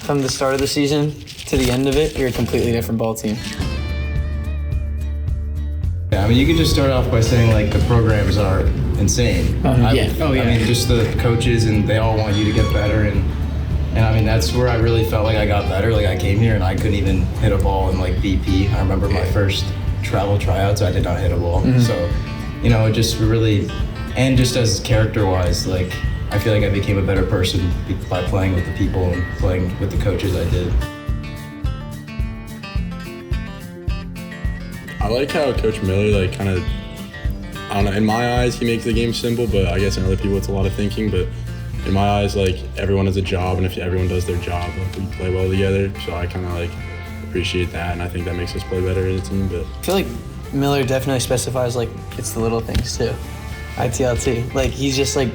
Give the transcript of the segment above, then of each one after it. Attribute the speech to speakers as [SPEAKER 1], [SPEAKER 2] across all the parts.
[SPEAKER 1] from the start of the season to the end of it, you're a completely different ball team.
[SPEAKER 2] Yeah, I mean, you could just start off by saying, like, the programs are insane. I mean, just the coaches, and they all want you to get better, and I mean, that's where I really felt like I got better. Like, I came here and I couldn't even hit a ball in, like, BP. I remember my first travel tryouts, I did not hit a ball. So, you know, it just really, and just as character-wise, like, I feel like I became a better person by playing with the people and playing with the coaches I did.
[SPEAKER 3] I like how Coach Miller, like, kind of, I don't know, in my eyes, he makes the game simple, but I guess in other people, it's a lot of thinking. But in my eyes, like, everyone has a job, and if everyone does their job, like, we play well together. So I kind of, like, appreciate that, and I think that makes us play better as a team. But
[SPEAKER 1] I feel like Miller definitely specifies, like, it's the little things, too. ITLT. Like, he's just, like,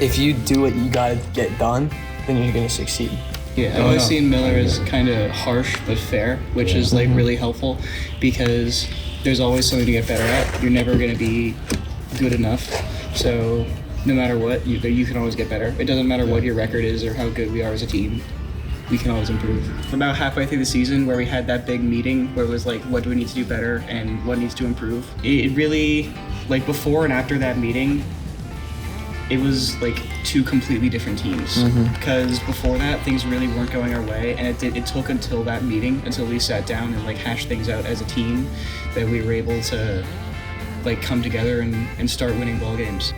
[SPEAKER 1] if you do what you gotta get done, then you're gonna succeed.
[SPEAKER 4] Yeah, I've always seen Miller as kind of harsh but fair, which is, like, really helpful because there's always something to get better at. You're never going to be good enough. So no matter what, you can always get better. It doesn't matter what your record is or how good we are as a team. We can always improve. About halfway through the season where we had that big meeting where it was like, what do we need to do better and what needs to improve? It really, like, before and after that meeting, it was like two completely different teams. Because before that, things really weren't going our way, and it took until that meeting, until we sat down and, like, hashed things out as a team, that we were able to, like, come together and start winning ball games.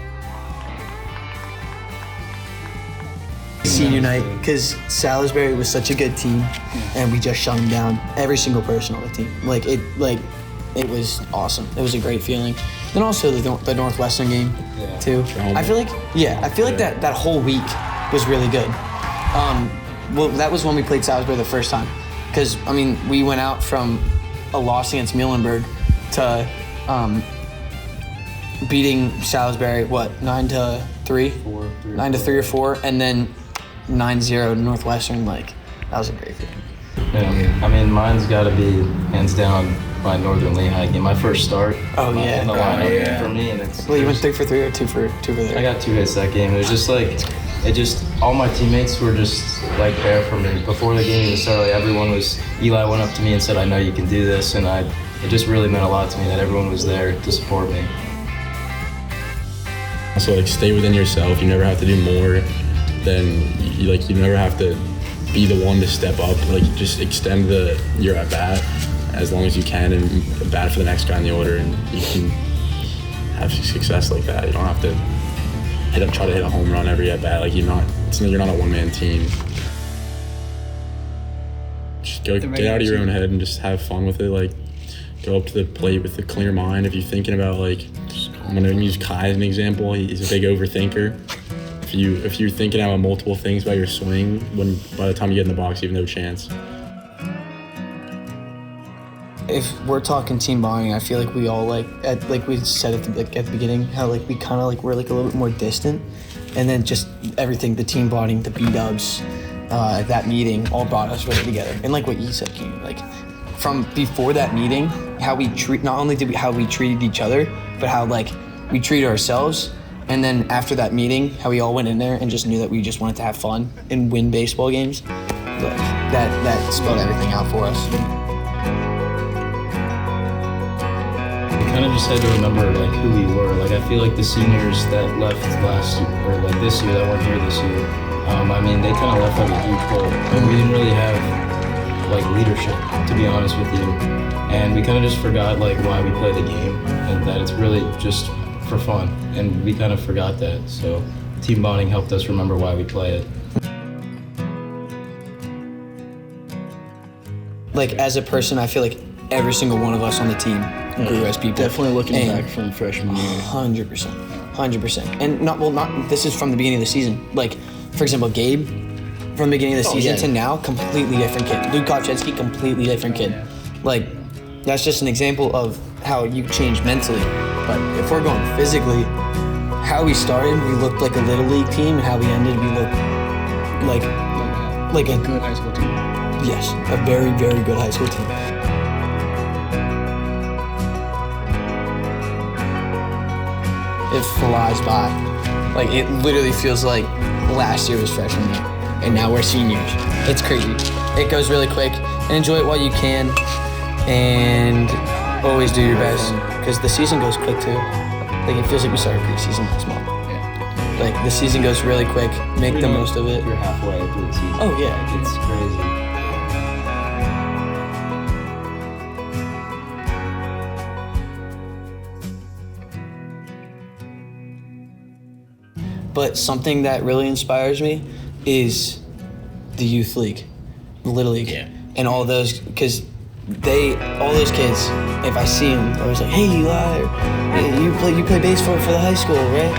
[SPEAKER 1] Senior night, because Salisbury was such a good team, and we just shut them down. Every single person on the team, it was awesome. It was a great feeling. Then also the Northwestern game, too. I feel like that whole week was really good. Well, that was when we played Salisbury the first time, because I mean we went out from a loss against Muhlenberg to beating Salisbury 9-3, 9-3 or 4, and then 9-0 to Northwestern. Like, that was a great feeling.
[SPEAKER 2] Yeah, I mean, mine's got to be hands down my Northern Lehigh game. My first start.
[SPEAKER 1] Oh yeah.
[SPEAKER 2] In the lineup for me, and it's.
[SPEAKER 1] Well, you went 3 for 3 or 2 for 3.
[SPEAKER 2] I got 2 hits that game. It was just like, all my teammates were just like there for me before the game even started. Like, everyone was. Eli went up to me and said, "I know you can do this," and it just really meant a lot to me that everyone was there to support me.
[SPEAKER 3] also, like, stay within yourself. You never have to do more than you never have to be the one to step up. Like, just extend your at bat as long as you can and bat for the next guy in the order, and you can have success like that. You don't have to try to hit a home run every at bat. Like, you're not a one-man team. Just get out of your own head and just have fun with it. Like, go up to the plate with a clear mind. If you're thinking about, like, I'm gonna use Kai as an example. He's a big overthinker. If you're thinking about multiple things about your swing, by the time you get in the box, you have no chance.
[SPEAKER 1] If we're talking team bonding, I feel like we all like we said at the beginning, how like we kind of like we're like a little bit more distant, and then just everything, the team bonding, the B-dubs, that meeting all brought us really together. And like what you said, King, like from before that meeting, how we treated each other, but how like we treated ourselves. And then after that meeting, how we all went in there and just knew that we just wanted to have fun and win baseball games. Like, that spelled everything out for us.
[SPEAKER 2] We kind of just had to remember, like, who we were. Like, I feel like the seniors that left last year, or like this year, that weren't here this year, I mean, they kind of left like a huge hole. And we didn't really have like leadership, to be honest with you. And we kind of just forgot like why we play the game, and that it's really just for fun, and we kind of forgot that. So team bonding helped us remember why we play it.
[SPEAKER 1] Like, as a person, I feel like every single one of us on the team grew as people.
[SPEAKER 5] Definitely looking back from freshman year.
[SPEAKER 1] 100%. And this is from the beginning of the season. Like, for example, Gabe, from the beginning of the season to now, completely different kid. Luke Kopczynski, completely different kid. Like, that's just an example of how you change mentally. But if we're going physically, how we started, we looked like a little league team, and how we ended, we looked like a
[SPEAKER 4] Good high school team.
[SPEAKER 1] Yes, a very, very good high school team. It flies by. Like, it literally feels like last year was freshman year, and now we're seniors. It's crazy. it goes really quick. And enjoy it while you can, and always do your best, because the season goes quick too. Like, it feels like we started preseason last month.
[SPEAKER 4] Yeah.
[SPEAKER 1] Like, the season goes really quick. Make the most of it.
[SPEAKER 2] You're halfway through the season.
[SPEAKER 1] Oh yeah.
[SPEAKER 2] Like, it's crazy.
[SPEAKER 1] But something that really inspires me is the youth league, the Little League, and all those, because all those kids, if I see them, I was like, hey Eli, hey, you play baseball for the high school, right?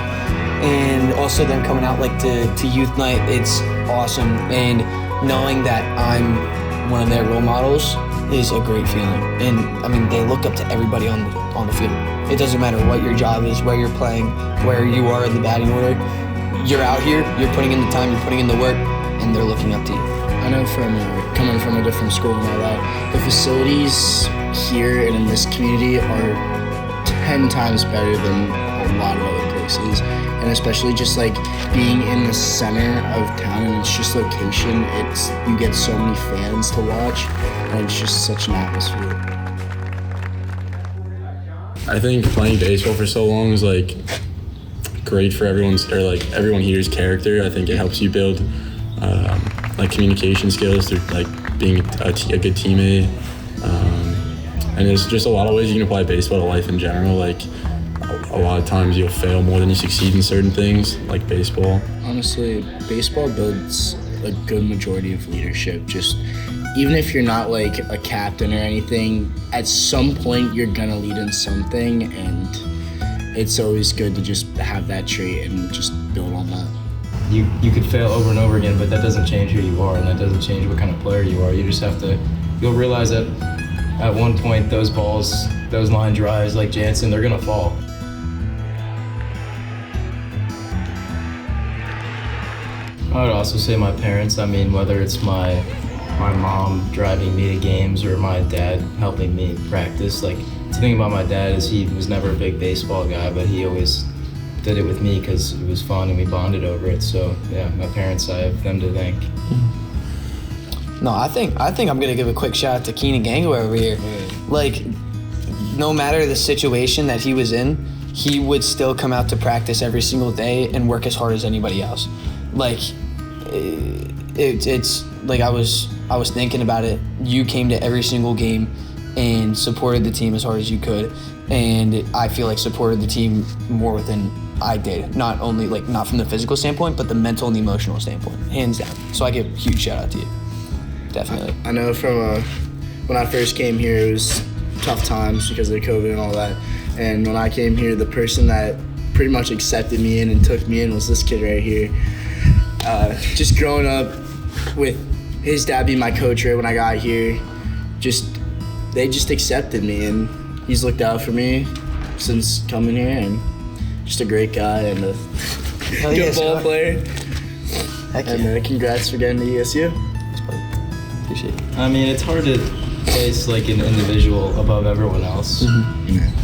[SPEAKER 1] And also them coming out like to youth night, it's awesome. And knowing that I'm one of their role models is a great feeling. And I mean, they look up to everybody on the field. It doesn't matter what your job is, where you're playing, where you are in the batting order. You're out here, you're putting in the time, you're putting in the work, and they're looking up to you.
[SPEAKER 5] I know from coming from a different school and all that, the facilities here and in this community are 10 times better than a lot of other places. And especially just like being in the center of town, and it's just location, you get so many fans to watch, and it's just such an atmosphere.
[SPEAKER 3] I think playing baseball for so long is like great for everyone here's character. I think it helps you build like communication skills through like being a good teammate. And there's just a lot of ways you can apply baseball to life in general. Like a lot of times you'll fail more than you succeed in certain things, like baseball.
[SPEAKER 5] Honestly, baseball builds a good majority of leadership. Just even if you're not like a captain or anything, at some point you're gonna lead in something, and it's always good to just have that trait and just build on that.
[SPEAKER 2] You could fail over and over again, but that doesn't change who you are, and that doesn't change what kind of player you are. You just have to, you'll realize that at one point those balls, those line drives like Jansen, they're gonna fall. I would also say my parents. I mean, whether it's my mom driving me to games or my dad helping me practice. Like, the thing about my dad is he was never a big baseball guy, but he always did it with me because it was fun and we bonded over it. So yeah, my parents, I have them to thank.
[SPEAKER 1] No, I think I'm gonna give a quick shout out to Keenan Gangway over here. Like, no matter the situation that he was in, he would still come out to practice every single day and work as hard as anybody else. Like, it's like I was thinking about it. You came to every single game and supported the team as hard as you could, and I feel like supported the team more than I did. Not only like not from the physical standpoint, but the mental and the emotional standpoint, hands down. So I give a huge shout out to you. Definitely.
[SPEAKER 5] I know from when I first came here, it was tough times because of COVID and all that. And when I came here, the person that pretty much accepted me in and took me in was this kid right here. Just growing up with his dad being my coach right when I got here, they just accepted me, and he's looked out for me since coming here, and just a great guy and a good ball player.
[SPEAKER 1] Heck yeah.
[SPEAKER 5] And congrats for getting to ESU.
[SPEAKER 1] Appreciate it.
[SPEAKER 2] I mean, it's hard to place like an individual above everyone else,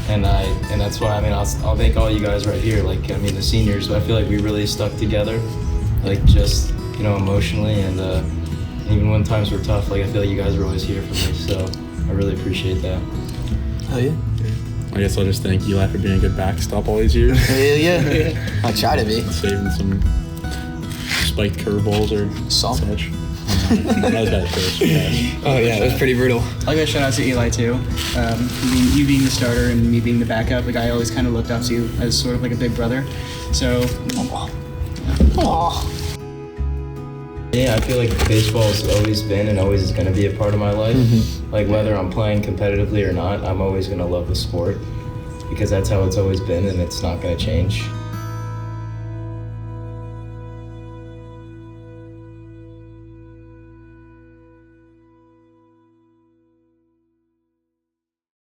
[SPEAKER 2] and that's why I mean I'll thank all you guys right here. Like, I mean, the seniors, I feel like we really stuck together, like just emotionally, and even when times were tough, like I feel like you guys were always here for me. So I really appreciate that.
[SPEAKER 1] Oh yeah.
[SPEAKER 3] I guess I'll just thank Eli for being a good backstop all these years.
[SPEAKER 1] Hell yeah. I try to be.
[SPEAKER 3] Saving some spiked curveballs or such. That was bad first.
[SPEAKER 1] Oh yeah, it was pretty brutal.
[SPEAKER 4] I'll give a shout out to Eli too. You being the starter and me being the backup, like I always kind of looked up to you as sort of like a big brother. So.
[SPEAKER 2] Yeah, I feel like baseball's always been and always is going to be a part of my life. Like, whether I'm playing competitively or not, I'm always going to love the sport because that's how it's always been, and it's not going to change.